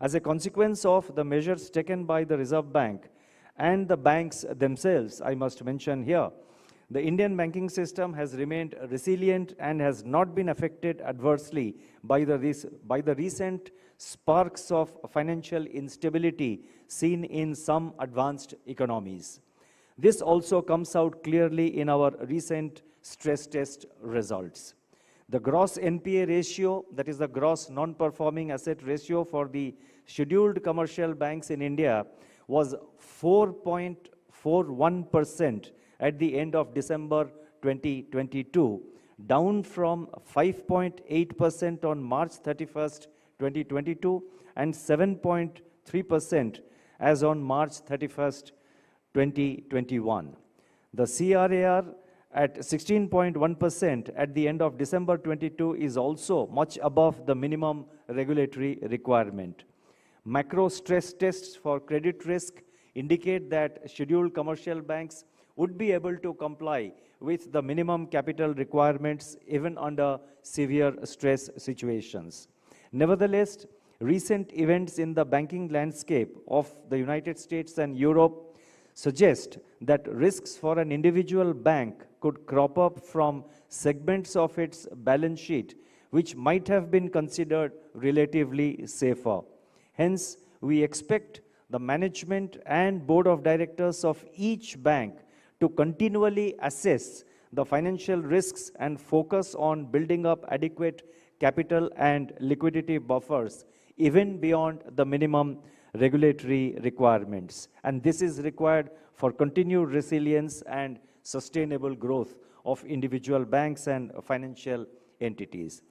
As a consequence of the measures taken by the Reserve Bank and the banks themselves, I must mention here, the Indian banking system has remained resilient and has not been affected adversely by the recent sparks of financial instability seen in some advanced economies. This also comes out clearly in our recent stress test results. The gross NPA ratio, that is the gross non-performing asset ratio for the scheduled commercial banks in India, was 4.41% at the end of December 2022, down from 5.8% on March 31st, 2022, and 7.3% as on March 31st, 2021. The CRAR at 16.1% at the end of December 22 is also much above the minimum regulatory requirement. Macro stress tests for credit risk indicate that scheduled commercial banks would be able to comply with the minimum capital requirements even under severe stress situations. Nevertheless, recent events in the banking landscape of the United States and Europe suggest that risks for an individual bank could crop up from segments of its balance sheet which might have been considered relatively safer. Hence, we expect the management and board of directors of each bank to continually assess the financial risks and focus on building up adequate capital and liquidity buffers even beyond the minimum regulatory requirements. And this is required for continued resilience and sustainable growth of individual banks and financial entities.